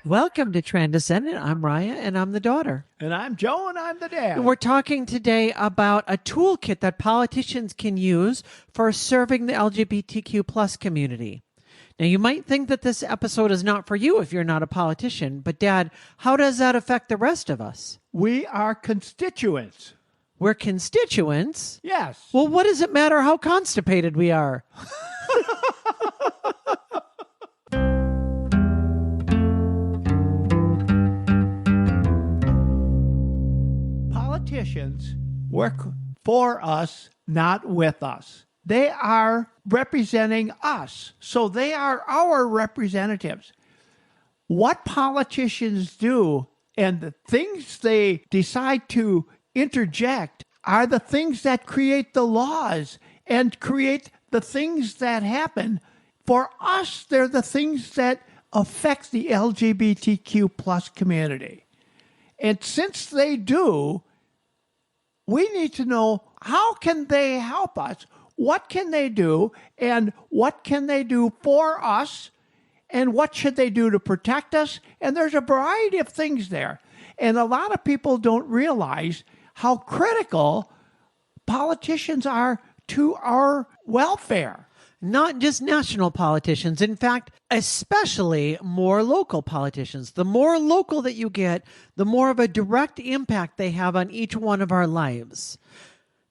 Welcome to Transcendent. I'm Raya, and I'm the daughter. And I'm Joe, and I'm the dad. And we're talking today about a toolkit that politicians can use for serving the LGBTQ plus community. Now, you might think that this episode is not for you if you're not a politician, but Dad, how does that affect the rest of us? We are constituents. We're constituents? Yes. Well, what does it matter how constipated we are? Politicians work for us, not with us. They are representing us, so they are our representatives. What politicians do and the things they decide to interject are the things that create the laws and create the things that happen. For us, they're the things that affect the LGBTQ plus community. And since they do, we need to know, how can they help us? What can they do? And what can they do for us? And what should they do to protect us? And there's a variety of things there. And a lot of people don't realize how critical politicians are to our welfare. Not just national politicians. In fact, especially more local politicians. The more local that you get, the more of a direct impact they have on each one of our lives.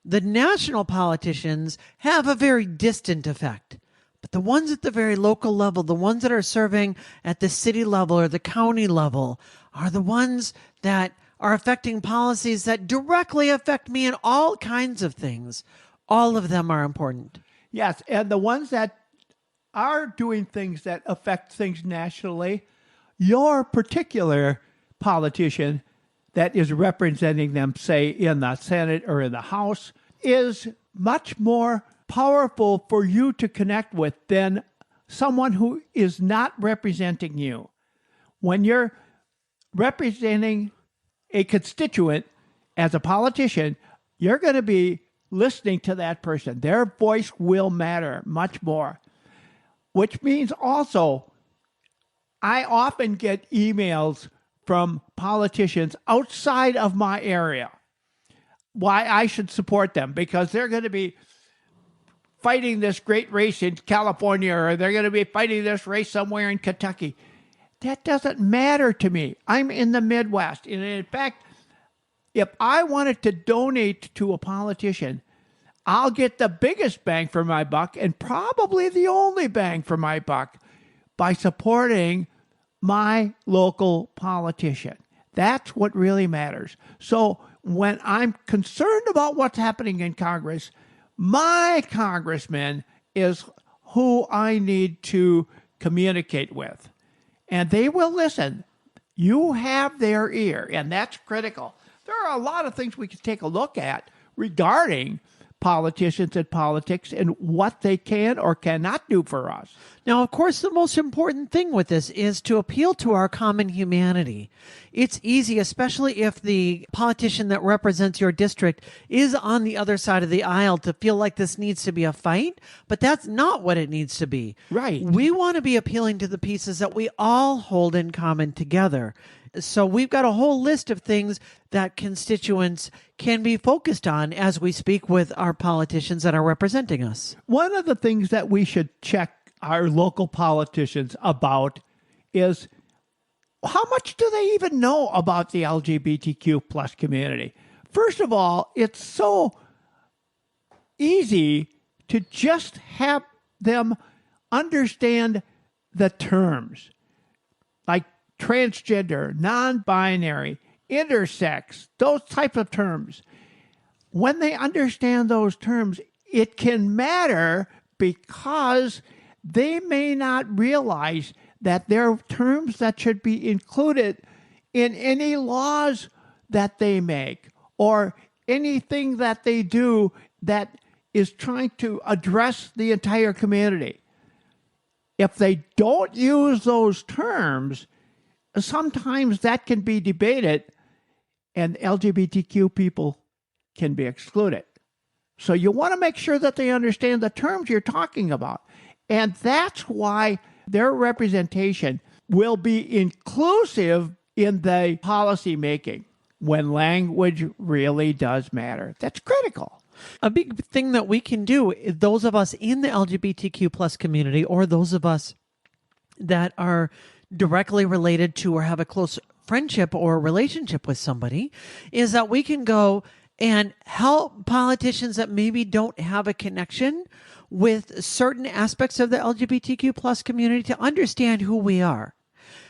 The national politicians have a very distant effect. But the ones at the very local level, the ones that are serving at the city level or the county level, are the ones that are affecting policies that directly affect me in all kinds of things. All of them are important. Yes, and the ones that are doing things that affect things nationally, your particular politician that is representing them, say, in the Senate or in the House, is much more powerful for you to connect with than someone who is not representing you. When you're representing a constituent as a politician, you're going to be listening to that person. Their voice will matter much more, which means also I often get emails from politicians outside of my area why I should support them, because they're going to be fighting this great race in California, or they're going to be fighting this race somewhere in Kentucky. That doesn't matter to me. I'm in the Midwest. And in fact, if I wanted to donate to a politician, I'll get the biggest bang for my buck and probably the only bang for my buck by supporting my local politician. That's what really matters. So when I'm concerned about what's happening in Congress, my congressman is who I need to communicate with. And they will listen. You have their ear, and that's critical. There are a lot of things we can take a look at regarding politicians and politics and what they can or cannot do for us. Now, of course, the most important thing with this is to appeal to our common humanity. It's easy, especially if the politician that represents your district is on the other side of the aisle, to feel like this needs to be a fight, but that's not what it needs to be. Right. We want to be appealing to the pieces that we all hold in common together. So we've got a whole list of things that constituents can be focused on as we speak with our politicians that are representing us. One of the things that we should check our local politicians about is, how much do they even know about the LGBTQ plus community? First of all, it's so easy to just have them understand the terms, like transgender, non-binary, intersex, those types of terms. When they understand those terms, it can matter, because they may not realize that there are terms that should be included in any laws that they make or anything that they do that is trying to address the entire community. If they don't use those terms, sometimes that can be debated and LGBTQ people can be excluded. So you want to make sure that they understand the terms you're talking about. And that's why their representation will be inclusive in the policy making when language really does matter. That's critical. A big thing that we can do, those of us in the LGBTQ plus community, or those of us that are directly related to or have a close friendship or relationship with somebody, is that we can go and help politicians that maybe don't have a connection with certain aspects of the LGBTQ plus community to understand who we are.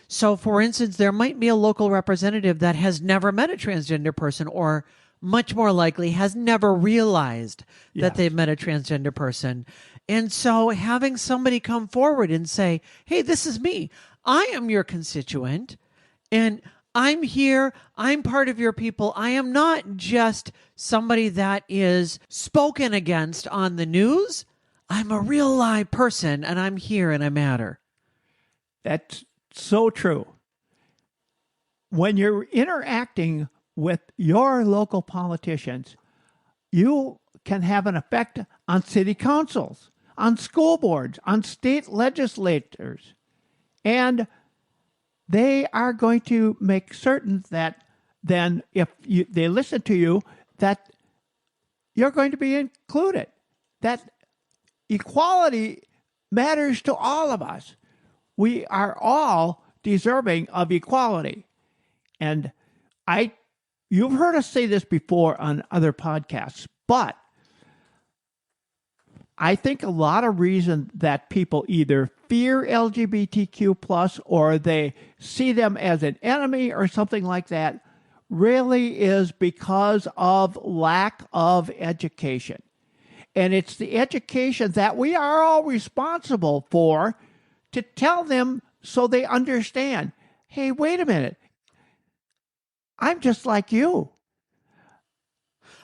So, for instance, there might be a local representative that has never met a transgender person, or much more likely has never realized that they've met a transgender person. And so having somebody come forward and say, hey, this is me. I am your constituent, and I'm here. I'm part of your people. I am not just somebody that is spoken against on the news. I'm a real live person, and I'm here, and I matter. That's so true. When you're interacting with your local politicians, you can have an effect on city councils, on school boards, on state legislators. And they are going to make certain that then if they listen to you, that you're going to be included. That equality matters to all of us. We are all deserving of equality. And you've heard us say this before on other podcasts, but I think a lot of reason that people either fear LGBTQ plus or they see them as an enemy or something like that really is because of lack of education. And it's the education that we are all responsible for to tell them so they understand, hey, wait a minute, I'm just like you.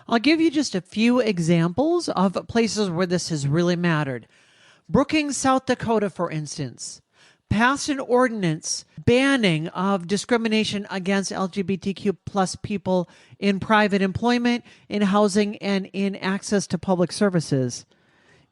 I'll give you just a few examples of places where this has really mattered. Brookings, South Dakota, for instance, passed an ordinance banning of discrimination against LGBTQ plus people in private employment, in housing, and in access to public services.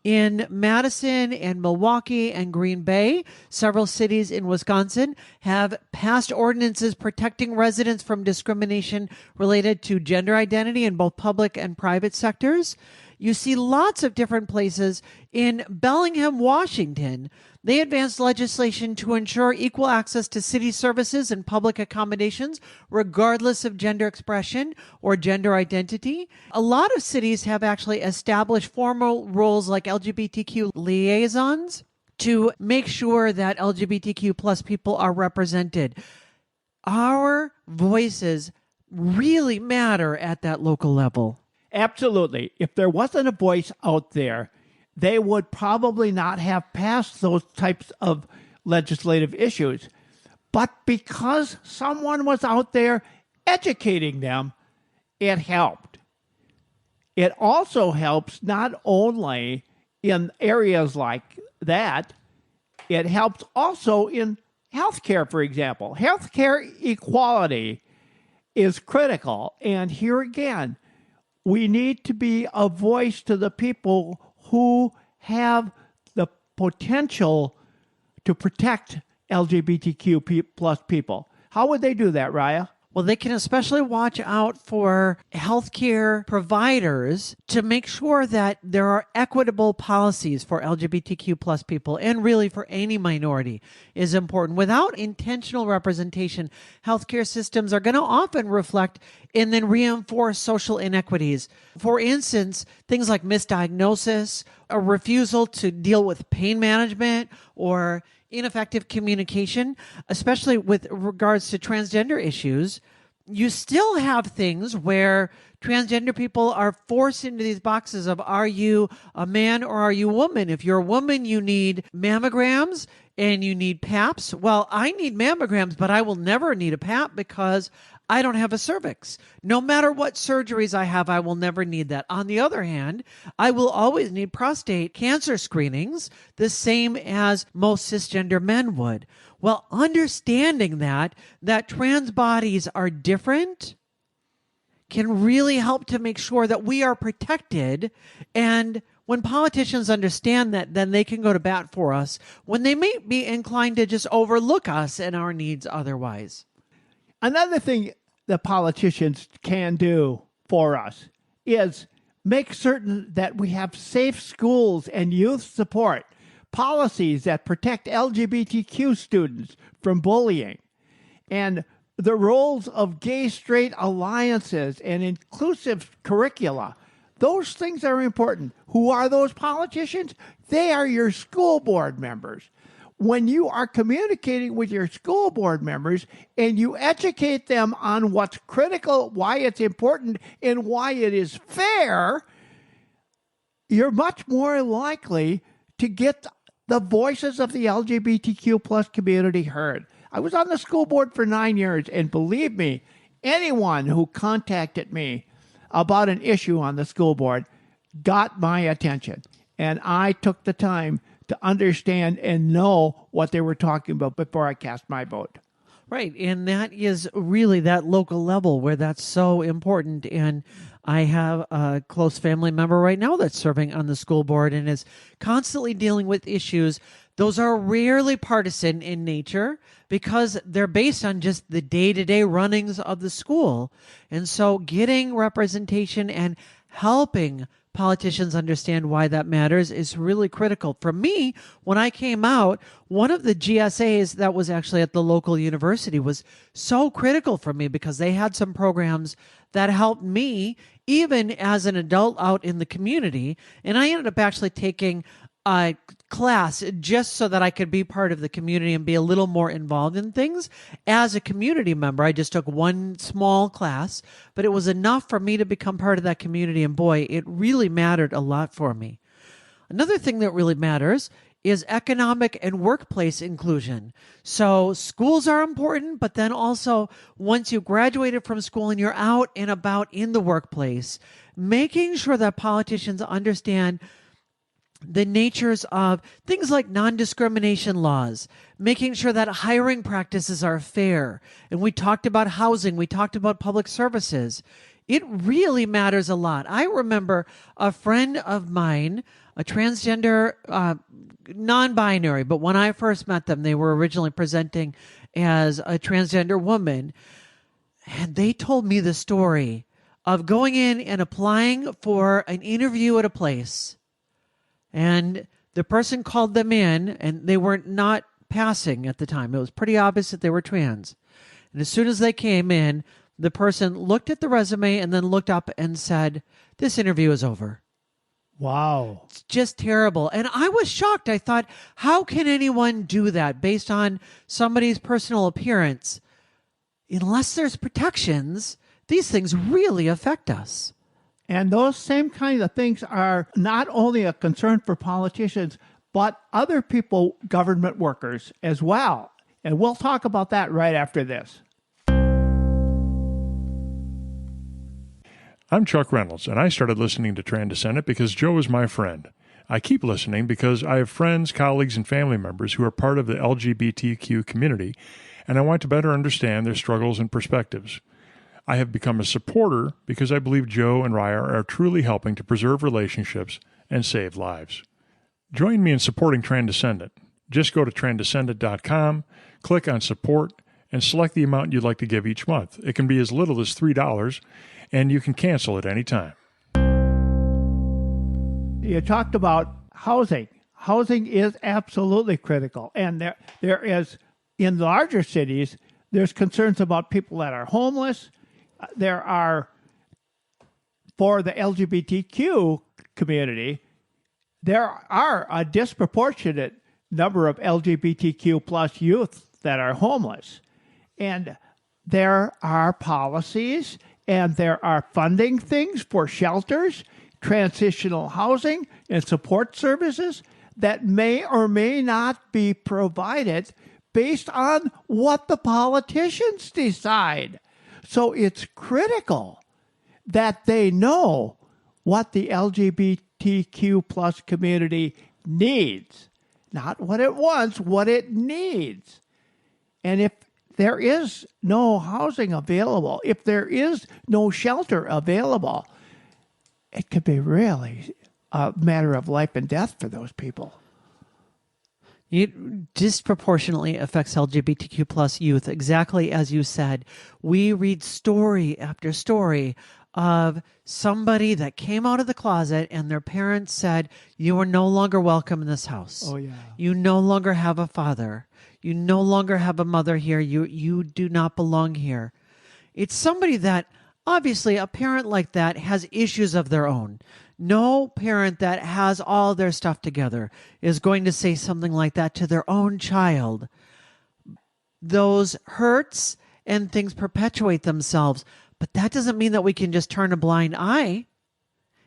In Madison and Milwaukee and Green Bay, several cities in Wisconsin have passed ordinances protecting residents from discrimination related to gender identity in both public and private sectors. You see lots of different places. In Bellingham, Washington, they advanced legislation to ensure equal access to city services and public accommodations, regardless of gender expression or gender identity. A lot of cities have actually established formal roles like LGBTQ liaisons to make sure that LGBTQ plus people are represented. Our voices really matter at that local level. Absolutely. If there wasn't a voice out there, they would probably not have passed those types of legislative issues. But because someone was out there educating them, it helped. It also helps not only in areas like that, it helps also in healthcare, for example. Healthcare equality is critical. And here again, we need to be a voice to the people who have the potential to protect LGBTQ plus people. How would they do that, Raya? Well, they can especially watch out for healthcare providers to make sure that there are equitable policies for LGBTQ plus people, and really for any minority is important. Without intentional representation, healthcare systems are going to often reflect and then reinforce social inequities. For instance, things like misdiagnosis, a refusal to deal with pain management, or ineffective communication, especially with regards to transgender issues. You still have things where transgender people are forced into these boxes of, are you a man or are you a woman? If you're a woman, you need mammograms and you need PAPs. Well, I need mammograms, but I will never need a PAP because I don't have a cervix. No matter what surgeries I have, I will never need that. On the other hand, I will always need prostate cancer screenings, the same as most cisgender men would. Well, understanding that trans bodies are different can really help to make sure that we are protected and when politicians understand that, then they can go to bat for us when they may be inclined to just overlook us and our needs otherwise. Another thing the politicians can do for us is make certain that we have safe schools and youth support, policies that protect LGBTQ students from bullying, and the roles of gay-straight alliances and inclusive curricula. Those things are important. Who are those politicians? They are your school board members. When you are communicating with your school board members and you educate them on what's critical, why it's important, and why it is fair, you're much more likely to get the voices of the LGBTQ plus community heard. I was on the school board for 9 years, and believe me, anyone who contacted me about an issue on the school board got my attention. And I took the time to understand and know what they were talking about before I cast my vote. Right. And that is really that local level where that's so important. And I have a close family member right now that's serving on the school board and is constantly dealing with issues. Those are rarely partisan in nature because they're based on just the day-to-day runnings of the school. And so getting representation and helping politicians understand why that matters is really critical. For me, when I came out, one of the GSAs that was actually at the local university was so critical for me because they had some programs that helped me even as an adult out in the community. And I ended up actually taking a class just so that I could be part of the community and be a little more involved in things. As a community member, I just took one small class, but it was enough for me to become part of that community. And boy, it really mattered a lot for me. Another thing that really matters is economic and workplace inclusion. So schools are important, but then also once you graduated from school and you're out and about in the workplace, making sure that politicians understand the natures of things like non-discrimination laws, making sure that hiring practices are fair. And we talked about housing, we talked about public services. It really matters a lot. I remember a friend of mine, a transgender, non-binary, but when I first met them, they were originally presenting as a transgender woman. And they told me the story of going in and applying for an interview at a place. And the person called them in, and they were not passing at the time. It was pretty obvious that they were trans. And as soon as they came in, the person looked at the resume and then looked up and said, "This interview is over." Wow. It's just terrible. And I was shocked. I thought, how can anyone do that based on somebody's personal appearance? Unless there's protections, these things really affect us. And those same kind of things are not only a concern for politicians, but other people, government workers as well. And we'll talk about that right after this. I'm Chuck Reynolds, and I started listening to Transcendent because Joe is my friend. I keep listening because I have friends, colleagues, and family members who are part of the LGBTQ community, and I want to better understand their struggles and perspectives. I have become a supporter because I believe Joe and Raya are truly helping to preserve relationships and save lives. Join me in supporting Transcendent. Just go to transcendent.com, click on support, and select the amount you'd like to give each month. It can be as little as $3, and you can cancel at any time. You talked about housing. Housing is absolutely critical. And there is, in larger cities, there's concerns about people that are homeless. There are, for the LGBTQ community, there are a disproportionate number of LGBTQ plus youth that are homeless. And there are policies and there are funding things for shelters, transitional housing, and support services that may or may not be provided based on what the politicians decide. So it's critical that they know what the LGBTQ plus community needs, not what it wants, what it needs. And if there is no housing available, if there is no shelter available, it could be really a matter of life and death for those people. It disproportionately affects LGBTQ plus youth, exactly as you said. We read story after story of somebody that came out of the closet and their parents said, you are no longer welcome in this house. Oh, yeah. You no longer have a father. You no longer have a mother here. You do not belong here. It's somebody that, obviously, a parent like that has issues of their own. No parent that has all their stuff together is going to say something like that to their own child. Those hurts and things perpetuate themselves, but that doesn't mean that we can just turn a blind eye.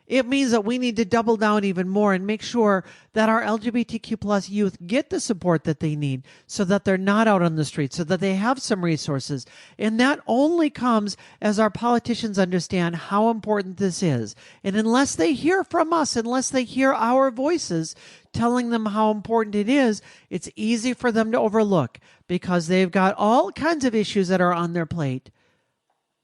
It means that we need to double down even more and make sure that our LGBTQ plus youth get the support that they need so that they're not out on the street, so that they have some resources. And that only comes as our politicians understand how important this is. And unless they hear from us, unless they hear our voices telling them how important it is, it's easy for them to overlook because they've got all kinds of issues that are on their plate.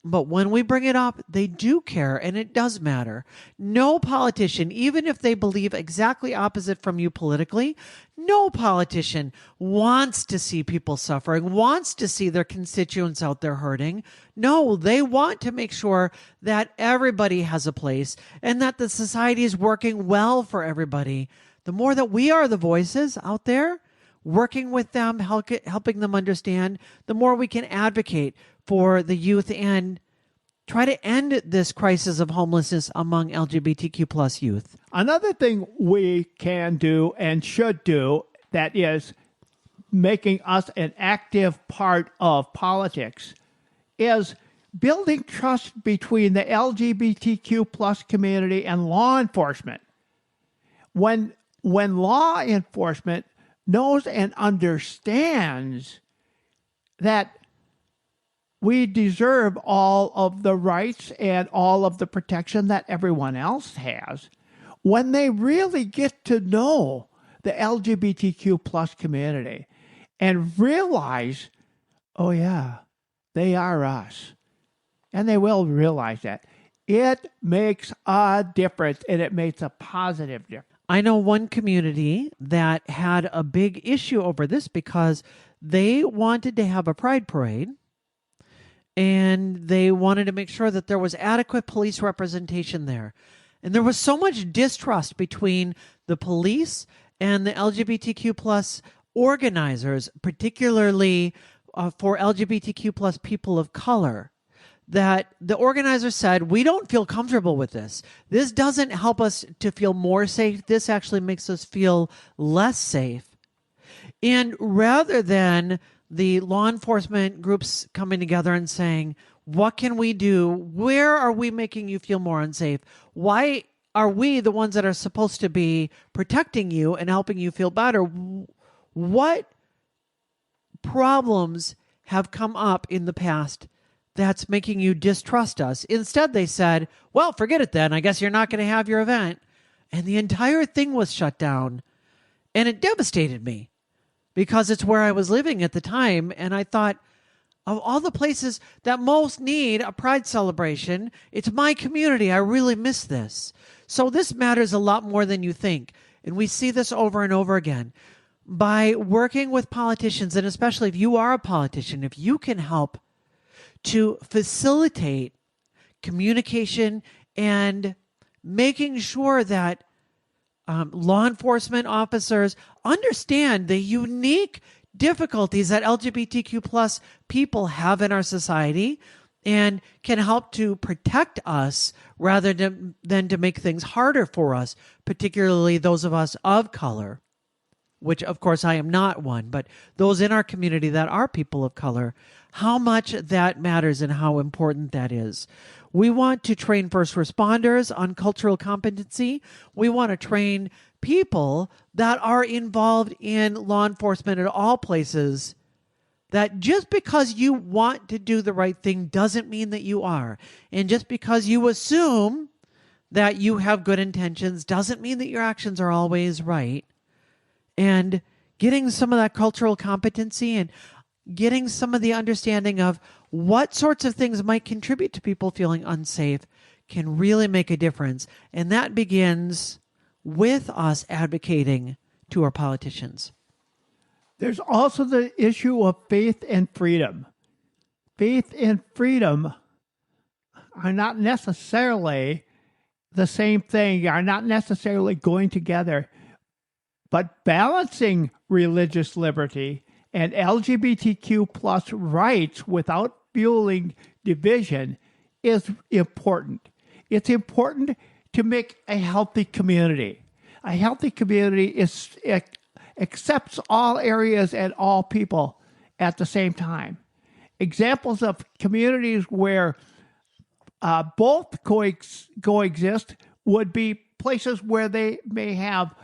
But when we bring it up, they do care, and it does matter. No politician, even if they believe exactly opposite from you politically, no politician wants to see people suffering, wants to see their constituents out there hurting. No, they want to make sure that everybody has a place and that the society is working well for everybody. The more that we are the voices out there, working with them, helping them understand, the more we can advocate for the youth and try to end this crisis of homelessness among LGBTQ plus youth. Another thing we can do and should do that is making us an active part of politics is building trust between the LGBTQ plus community and law enforcement. When law enforcement knows and understands that we deserve all of the rights and all of the protection that everyone else has, when they really get to know the LGBTQ plus community and realize, oh yeah, they are us, and they will realize that, it makes a difference, and it makes a positive difference. I know one community that had a big issue over this because they wanted to have a pride parade and they wanted to make sure that there was adequate police representation there. And there was so much distrust between the police and the LGBTQ plus organizers, particularly for LGBTQ plus people of color, that the organizer said, we don't feel comfortable with this. This doesn't help us to feel more safe. This actually makes us feel less safe. And rather than the law enforcement groups coming together and saying, what can we do? Where are we making you feel more unsafe? Why are we the ones that are supposed to be protecting you and helping you feel better? What problems have come up in the past that's making you distrust us? Instead, they said, well, forget it then. I guess you're not going to have your event. And the entire thing was shut down. And it devastated me because it's where I was living at the time. And I thought, of all the places that most need a pride celebration, it's my community. I really miss this. So this matters a lot more than you think. And we see this over and over again. By working with politicians, and especially if you are a politician, if you can help to facilitate communication and making sure that law enforcement officers understand the unique difficulties that LGBTQ plus people have in our society and can help to protect us rather than to make things harder for us, particularly those of us of color, which of course I am not one, but those in our community that are people of color, how much that matters and how important that is. We want to train first responders on cultural competency. We want to train people that are involved in law enforcement at all places, that just because you want to do the right thing doesn't mean that you are. And just because you assume that you have good intentions doesn't mean that your actions are always right. And getting some of that cultural competency and getting some of the understanding of what sorts of things might contribute to people feeling unsafe can really make a difference. And that begins with us advocating to our politicians. There's also the issue of faith and freedom. Faith and freedom are not necessarily the same thing, are not necessarily going together. But balancing religious liberty and LGBTQ plus rights without fueling division is important. It's important to make a healthy community. A healthy community accepts all areas and all people at the same time. Examples of communities where both coexist would be places where they may have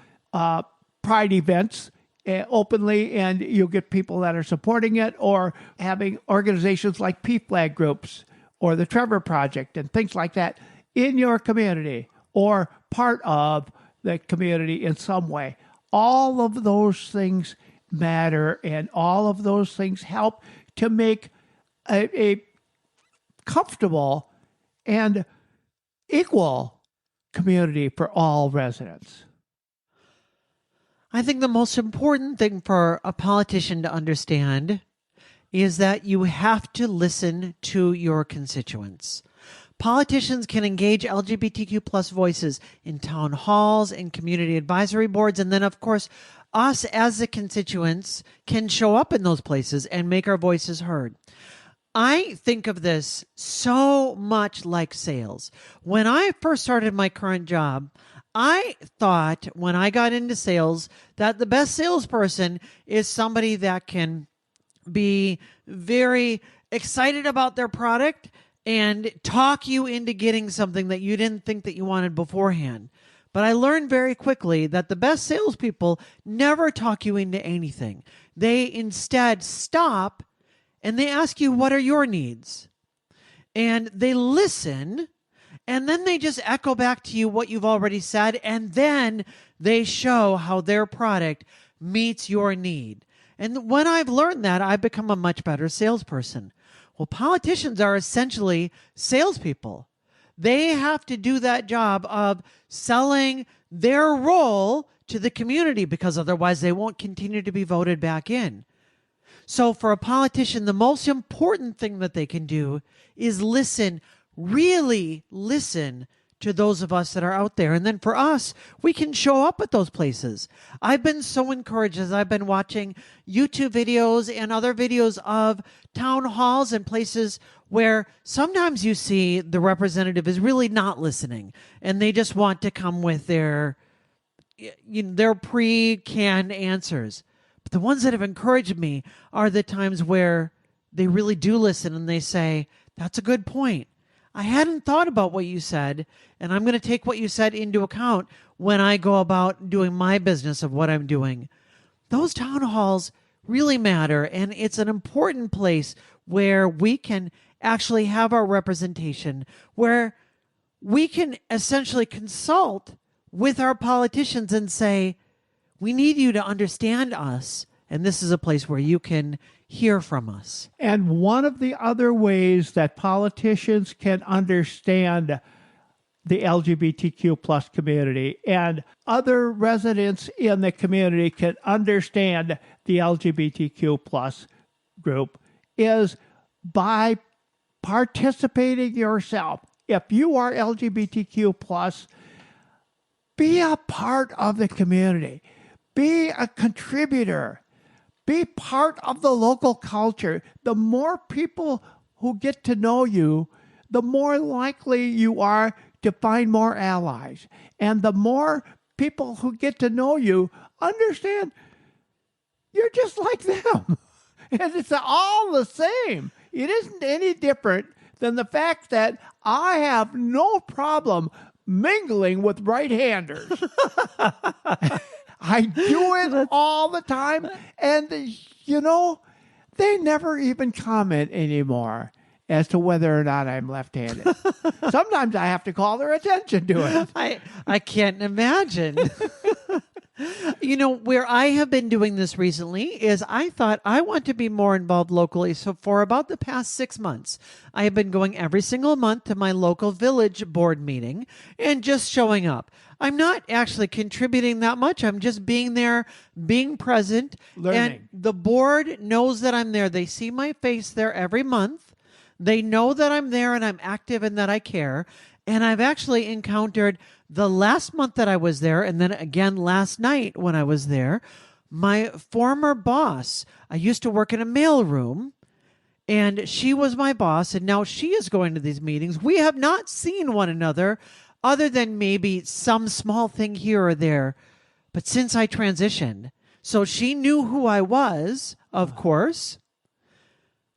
pride events openly, and you'll get people that are supporting it, or having organizations like P-Flag groups or the Trevor Project and things like that in your community or part of the community in some way. All of those things matter, and all of those things help to make a comfortable and equal community for all residents. I think the most important thing for a politician to understand is that you have to listen to your constituents. Politicians can engage LGBTQ plus voices in town halls and community advisory boards. And then, of course, us as the constituents can show up in those places and make our voices heard. I think of this so much like sales. When I first started my current job, I thought when I got into sales that the best salesperson is somebody that can be very excited about their product and talk you into getting something that you didn't think that you wanted beforehand. But I learned very quickly that the best salespeople never talk you into anything. They instead stop and they ask you, what are your needs? And they listen, and then they just echo back to you what you've already said, and then they show how their product meets your need. And when I've learned that, I've become a much better salesperson. Well, politicians are essentially salespeople. They have to do that job of selling their role to the community, because otherwise they won't continue to be voted back in. So for a politician, the most important thing that they can do is listen, really listen to those of us that are out there. And then for us, we can show up at those places. I've been so encouraged as I've been watching YouTube videos and other videos of town halls and places where sometimes you see the representative is really not listening and they just want to come with their pre-canned answers. But the ones that have encouraged me are the times where they really do listen and they say, that's a good point. I hadn't thought about what you said, and I'm going to take what you said into account when I go about doing my business of what I'm doing. Those town halls really matter, and it's an important place where we can actually have our representation, where we can essentially consult with our politicians and say, we need you to understand us, and this is a place where you can hear from us. And one of the other ways that politicians can understand the LGBTQ plus community and other residents in the community can understand the LGBTQ plus group is by participating yourself. If you are LGBTQ plus, be a part of the community. Be a contributor. Be part of the local culture. The more people who get to know you, the more likely you are to find more allies. And the more people who get to know you understand you're just like them. And it's all the same. It isn't any different than the fact that I have no problem mingling with right-handers. I do it all the time, and, they never even comment anymore as to whether or not I'm left-handed. Sometimes I have to call their attention to it. I can't imagine. Where I have been doing this recently is I thought I want to be more involved locally. So for about the past 6 months, I have been going every single month to my local village board meeting and just showing up. I'm not actually contributing that much. I'm just being there, being present. Learning. And the board knows that I'm there. They see my face there every month. They know that I'm there and I'm active and that I care. And I've actually encountered the last month that I was there, and then again last night when I was there, my former boss. I used to work in a mailroom, and she was my boss, and now she is going to these meetings. We have not seen one another other than maybe some small thing here or there. But since I transitioned, so she knew who I was, of course,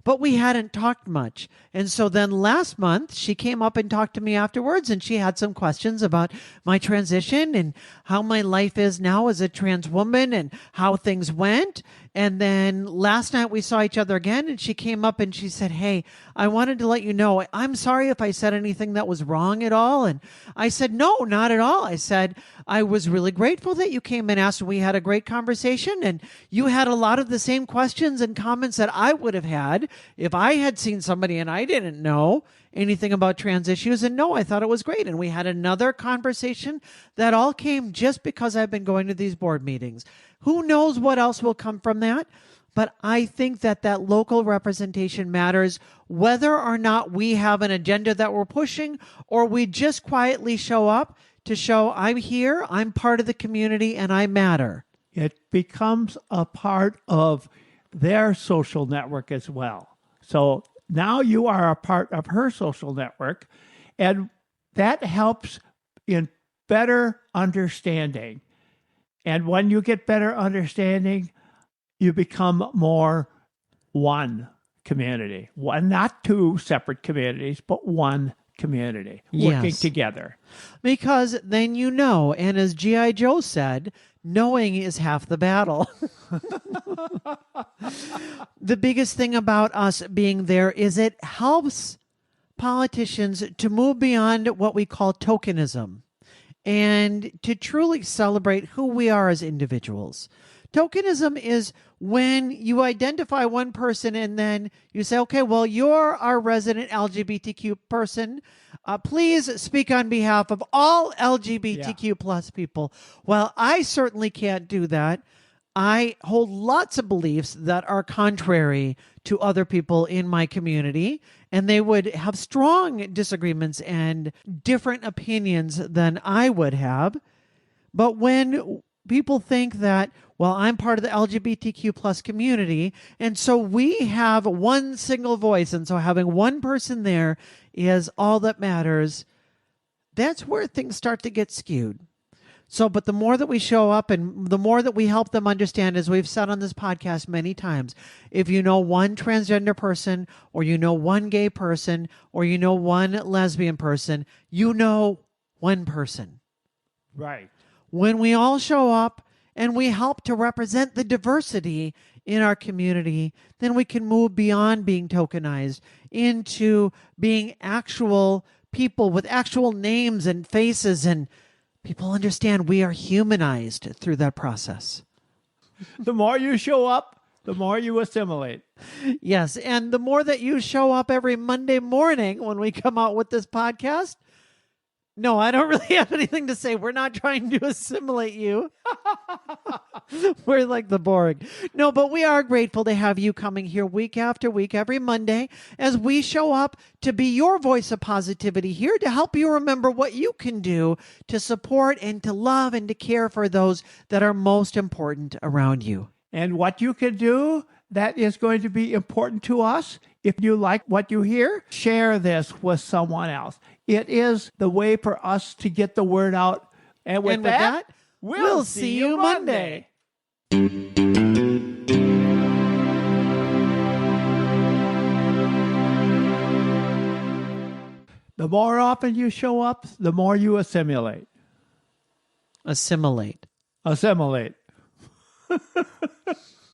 but we hadn't talked much. And so then last month, she came up and talked to me afterwards, and she had some questions about my transition and how my life is now as a trans woman and how things went. And then last night we saw each other again, and she came up and she said, "Hey, I wanted to let you know, I'm sorry if I said anything that was wrong at all." And I said, "No, not at all." I said, "I was really grateful that you came and asked. We had a great conversation, and you had a lot of the same questions and comments that I would have had if I had seen somebody and I didn't know anything about trans issues." And no, I thought it was great. And we had another conversation that all came just because I've been going to these board meetings. Who knows what else will come from that? But I think that that local representation matters, whether or not we have an agenda that we're pushing or we just quietly show up to show I'm here, I'm part of the community, and I matter. It becomes a part of their social network as well. So now you are a part of her social network, and that helps in better understanding. And when you get better understanding, you become more one community. One, not two separate communities, but one community working Yes. together. Because then you know, and as G.I. Joe said, knowing is half the battle. The biggest thing about us being there is it helps politicians to move beyond what we call tokenism and to truly celebrate who we are as individuals. Tokenism is when you identify one person and then you say, okay, well, you're our resident LGBTQ person. Please speak on behalf of all LGBTQ plus people. Well, I certainly can't do that. I hold lots of beliefs that are contrary to other people in my community, and they would have strong disagreements and different opinions than I would have. But when people think that, well, I'm part of the LGBTQ plus community, and so we have one single voice, and so having one person there is all that matters, that's where things start to get skewed. So, but the more that we show up and the more that we help them understand, as we've said on this podcast many times, if you know one transgender person or you know one gay person or you know one lesbian person, you know one person. Right. When we all show up and we help to represent the diversity in our community, then we can move beyond being tokenized into being actual people with actual names and faces, and people understand we are humanized through that process. The more you show up, the more you assimilate. Yes, and the more that you show up every Monday morning when we come out with this podcast, no, I don't really have anything to say. We're not trying to assimilate you. We're like the Borg. No, but we are grateful to have you coming here week after week, every Monday, as we show up to be your voice of positivity here to help you remember what you can do to support and to love and to care for those that are most important around you. And what you can do that is going to be important to us. If you like what you hear, share this with someone else. It is the way for us to get the word out. And with that, we'll see you Monday. The more often you show up, the more you assimilate. Assimilate. Assimilate.